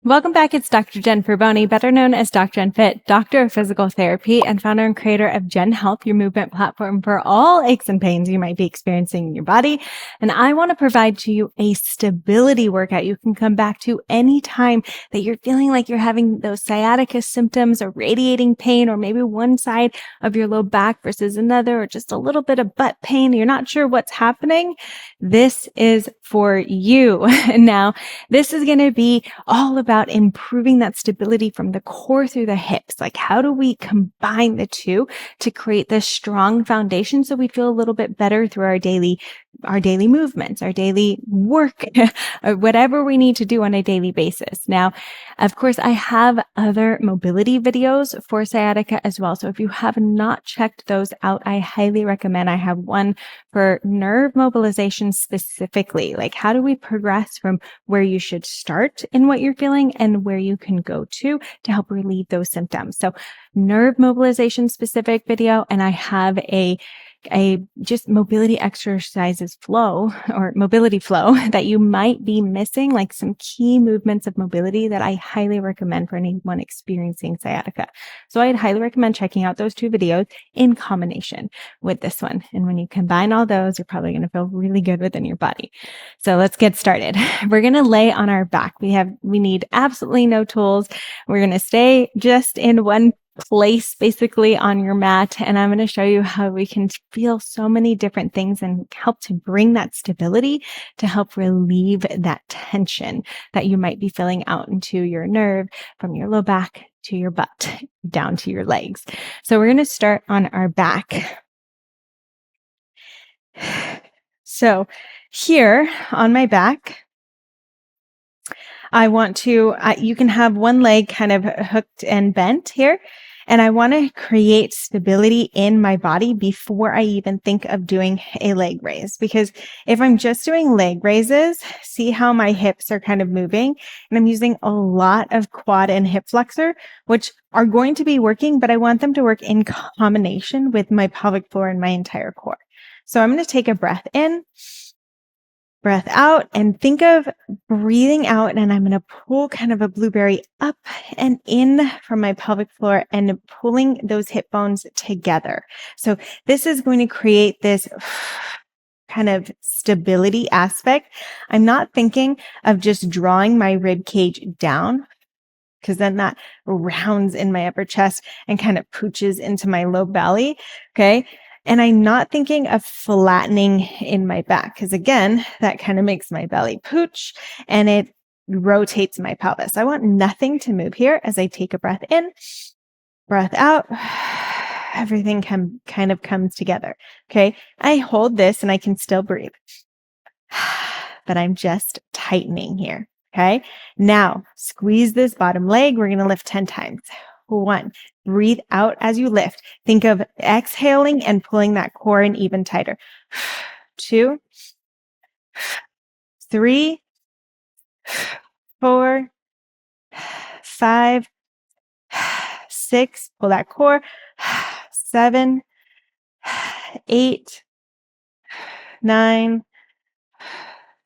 Welcome back. It's Dr. Jen Furboni, better known as DocJenFit, doctor of physical therapy and founder and creator of Gen Health, your movement platform for all aches and pains you might be experiencing in your body. And I want to provide to you a stability workout you can come back to anytime that you're feeling like you're having those sciatica symptoms or radiating pain, or maybe one side of your low back versus another, or just a little bit of butt pain. You're not sure what's happening. This is for you. Now, this is going to be all about improving that stability from the core through the hips. Like, how do we combine the two to create this strong foundation so we feel a little bit better through our daily movements, our daily work, or whatever we need to do on a daily basis. Now, of course, I have other mobility videos for sciatica as well. So if you have not checked those out, I highly recommend. I have one for nerve mobilization specifically. Like, how do we progress from where you should start in what you're feeling and where you can go to help relieve those symptoms. So nerve mobilization specific video. And I have a just mobility exercises flow or mobility flow that you might be missing, like some key movements of mobility that I highly recommend for anyone experiencing sciatica. So I'd highly recommend checking out those two videos in combination with this one. And when you combine all those, you're probably going to feel really good within your body. So let's get started. We're going to lay on our back. We need absolutely no tools. We're going to stay just in one place basically on your mat. And I'm going to show you how we can feel so many different things and help to bring that stability to help relieve that tension that you might be feeling out into your nerve from your low back to your butt down to your legs. So we're going to start on our back. So here on my back, I want to, you can have one leg kind of hooked and bent here. And I want to create stability in my body before I even think of doing a leg raise. Because if I'm just doing leg raises, see how my hips are kind of moving, and I'm using a lot of quad and hip flexor, which are going to be working, but I want them to work in combination with my pelvic floor and my entire core. So I'm going to take a breath in, breath out, and think of breathing out. And I'm going to pull kind of a blueberry up and in from my pelvic floor and pulling those hip bones together. So this is going to create this kind of stability aspect. I'm not thinking of just drawing my rib cage down, because then that rounds in my upper chest and kind of pooches into my low belly. Okay. And I'm not thinking of flattening in my back, because again, that kind of makes my belly pooch and it rotates my pelvis. I want nothing to move here as I take a breath in, breath out. Everything kind of comes together. Okay. I hold this and I can still breathe, but I'm just tightening here. Okay. Now squeeze this bottom leg. We're going to lift 10 times. 1, breathe out as you lift. Think of exhaling and pulling that core in even tighter. 2, 3, 4, 5, 6, pull that core. 7, 8, 9,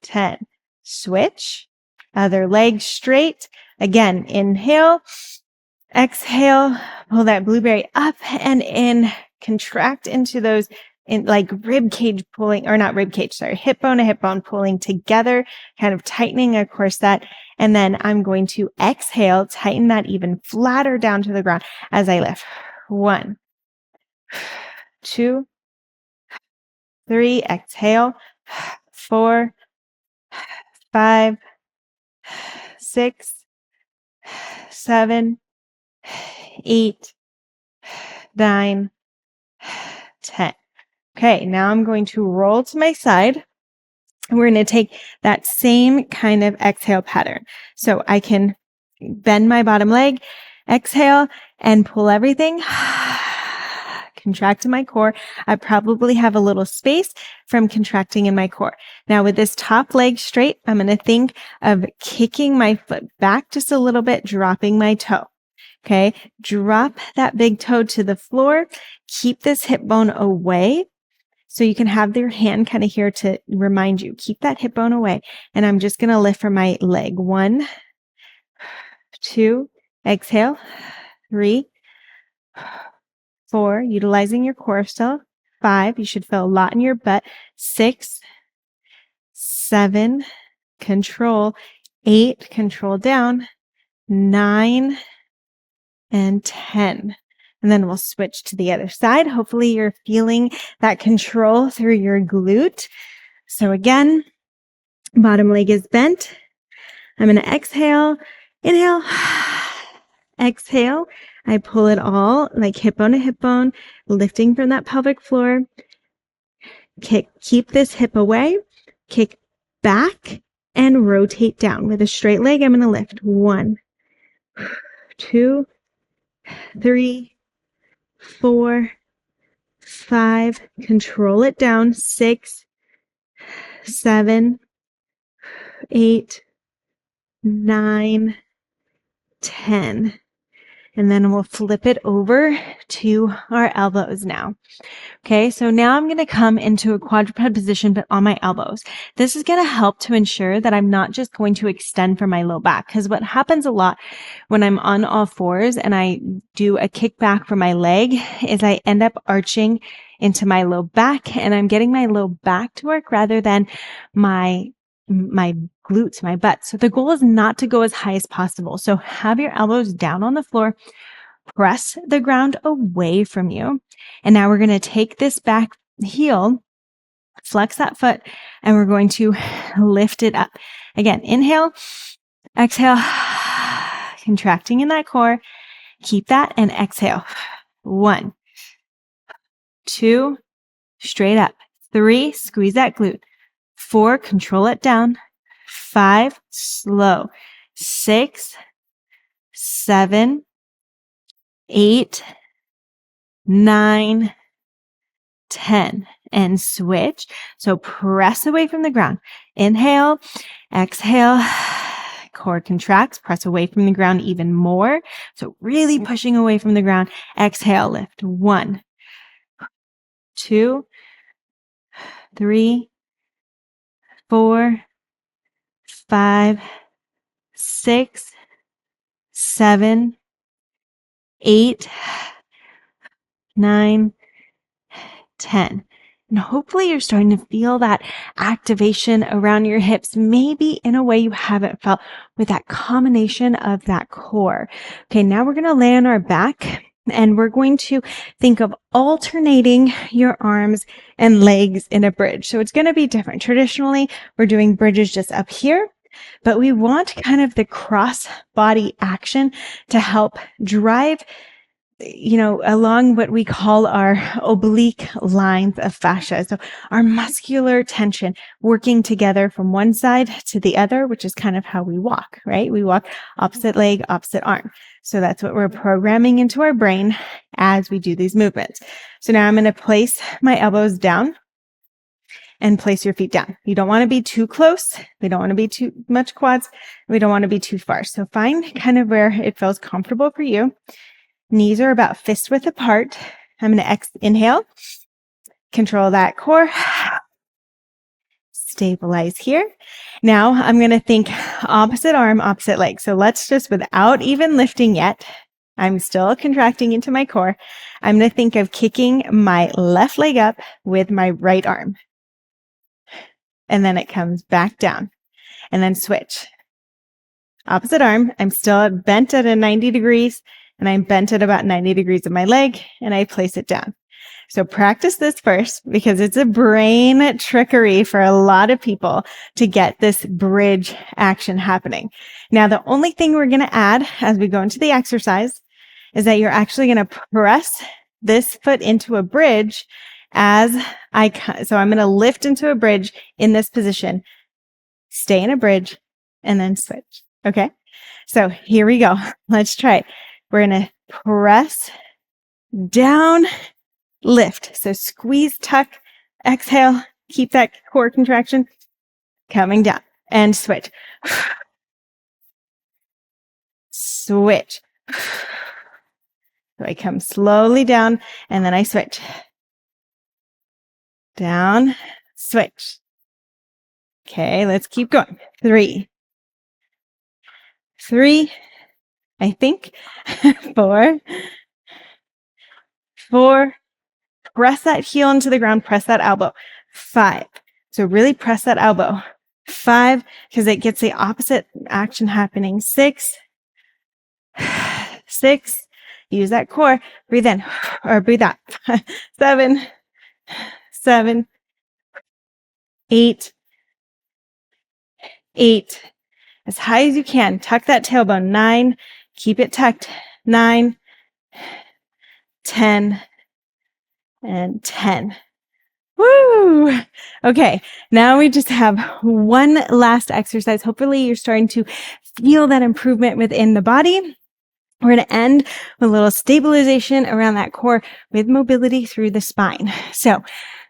10. Switch. Other leg straight. Again, inhale. Exhale, pull that blueberry up and in, contract into those in like rib cage pulling, or not rib cage, sorry, hip bone to hip bone pulling together, kind of tightening a corset. And then I'm going to exhale, tighten that even flatter down to the ground as I lift. 1, 2, 3, exhale, 4, 5, 6, 7, 8, 9, 10. Okay, now I'm going to roll to my side. And we're going to take that same kind of exhale pattern. So I can bend my bottom leg, exhale, and pull everything. Contract in my core. I probably have a little space from contracting in my core. Now with this top leg straight, I'm going to think of kicking my foot back just a little bit, dropping my toe. Okay, drop that big toe to the floor. Keep this hip bone away. So you can have your hand kind of here to remind you, keep that hip bone away. And I'm just going to lift from my leg. 1, 2, exhale, 3, 4, utilizing your core still, 5, you should feel a lot in your butt, 6, 7, control, 8, control down, 9, and 10. And then we'll switch to the other side. Hopefully you're feeling that control through your glute. So again, bottom leg is bent. I'm going to exhale, inhale, exhale. I pull it all like hip bone to hip bone, lifting from that pelvic floor. Keep this hip away, kick back and rotate down. With a straight leg, I'm going to lift 1, 2, 3, 4, 5, control it down, 6, 7, 8, 9, 10. And then we'll flip it over to our elbows now. Okay, so now I'm going to come into a quadruped position, but on my elbows. This is going to help to ensure that I'm not just going to extend from my low back, because what happens a lot when I'm on all fours and I do a kickback for my leg is I end up arching into my low back, and I'm getting my low back to work rather than my glutes, my butt. So the goal is not to go as high as possible. So have your elbows down on the floor, press the ground away from you. And now we're going to take this back heel, flex that foot, and we're going to lift it up. Again, inhale, exhale, contracting in that core. Keep that and exhale. 1, 2, straight up. 3, squeeze that glute. 4, control it down. 5, slow. 6, 7, 8, 9, 10, and switch. So press away from the ground. Inhale, exhale, core contracts, press away from the ground even more. So really pushing away from the ground. Exhale, lift. 1, 2, 3, 4, 5, 6, 7, 8, 9, 10. And hopefully you're starting to feel that activation around your hips, maybe in a way you haven't felt with that combination of that core. Okay, now we're going to lay on our back and we're going to think of alternating your arms and legs in a bridge. So it's going to be different. Traditionally, we're doing bridges just up here, but we want kind of the cross body action to help drive along what we call our oblique lines of fascia. So our muscular tension working together from one side to the other, which is kind of how we walk, right? We walk opposite leg, opposite arm. So that's what we're programming into our brain as we do these movements. So now I'm going to place my elbows down and place your feet down. You don't want to be too close. We don't want to be too much quads. We don't want to be too far. So find kind of where it feels comfortable for you. Knees are about fist width apart. I'm going to inhale, control that core, stabilize here. Now I'm going to think opposite arm, opposite leg. So let's just, without even lifting yet, I'm still contracting into my core. I'm going to think of kicking my left leg up with my right arm. And then it comes back down and then switch. Opposite arm, I'm still bent at a 90 degrees. And I'm bent at about 90 degrees of my leg and I place it down. So practice this first because it's a brain trickery for a lot of people to get this bridge action happening. Now, the only thing we're going to add as we go into the exercise is that you're actually going to press this foot into a bridge so I'm going to lift into a bridge in this position, stay in a bridge, and then switch. Okay. So here we go. Let's try it. We're going to press down, lift. So squeeze, tuck, exhale, keep that core contraction coming down and switch. Switch. So I come slowly down and then I switch. Down, switch. Okay, let's keep going. 3, I think. 4, 4, press that heel into the ground, press that elbow. 5. So really press that elbow. 5, because it gets the opposite action happening. 6, 6, use that core. Breathe in or breathe out. 7, 7, 8, 8. As high as you can. Tuck that tailbone. 9, keep it tucked. 9, 10, and 10. Woo! Okay, now we just have one last exercise. Hopefully you're starting to feel that improvement within the body. We're going to end with a little stabilization around that core with mobility through the spine. So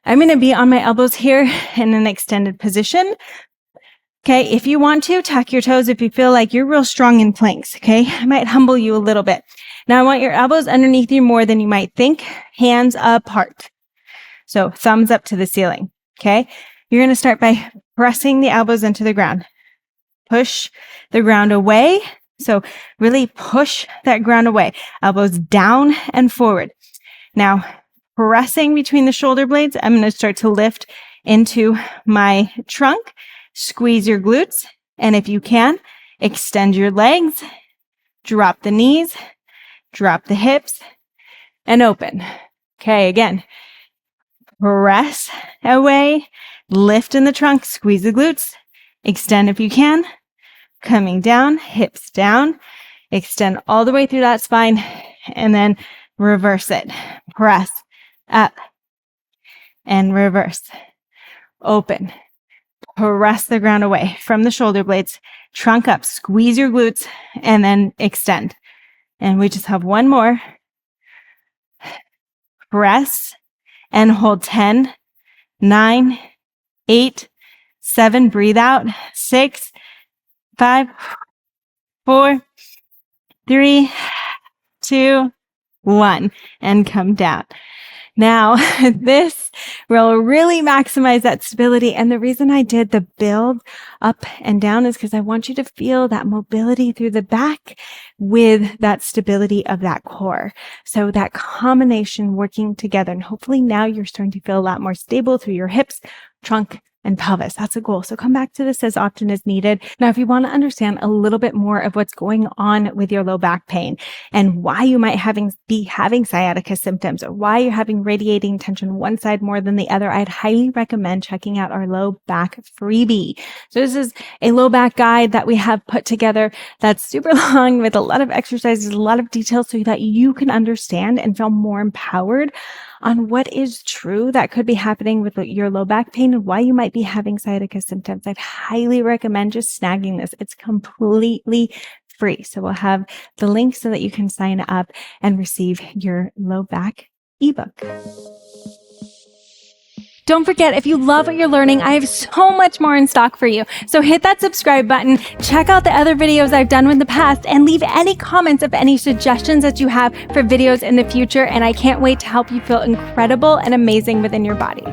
I'm going to be on my elbows here in an extended position. Okay, if you want to, tuck your toes if you feel like you're real strong in planks, okay? I might humble you a little bit. Now I want your elbows underneath you more than you might think, hands apart. So thumbs up to the ceiling, okay? You're going to start by pressing the elbows into the ground. Push the ground away. So really push that ground away. Elbows down and forward. Now, pressing between the shoulder blades, I'm going to start to lift into my trunk. Squeeze your glutes. And if you can, extend your legs. Drop the knees. Drop the hips. And open. Okay, again. Press away, lift in the trunk, squeeze the glutes, extend if you can, coming down, hips down, extend all the way through that spine, and then reverse it. Press up and reverse. Open. Press the ground away from the shoulder blades, trunk up, squeeze your glutes, and then extend. And we just have one more. Press and hold 10, 9, 8, 7, breathe out, 6, 5, 4, 3, 2, 1, and come down. Now, this will really maximize that stability. And the reason I did the build up and down is because I want you to feel that mobility through the back with that stability of that core. So that combination working together. And hopefully now you're starting to feel a lot more stable through your hips, trunk, and pelvis. That's a goal. So come back to this as often as needed. Now, if you want to understand a little bit more of what's going on with your low back pain and why you might be having sciatica symptoms or why you're having radiating tension one side more than the other, I'd highly recommend checking out our low back freebie. So this is a low back guide that we have put together that's super long with a lot of exercises, a lot of details so that you can understand and feel more empowered on what is true that could be happening with your low back pain and why you might be having sciatica symptoms. I'd highly recommend just snagging this. It's completely free. So we'll have the link so that you can sign up and receive your low back ebook. Don't forget, if you love what you're learning, I have so much more in stock for you. So hit that subscribe button, check out the other videos I've done in the past, and leave any comments of any suggestions that you have for videos in the future. And I can't wait to help you feel incredible and amazing within your body.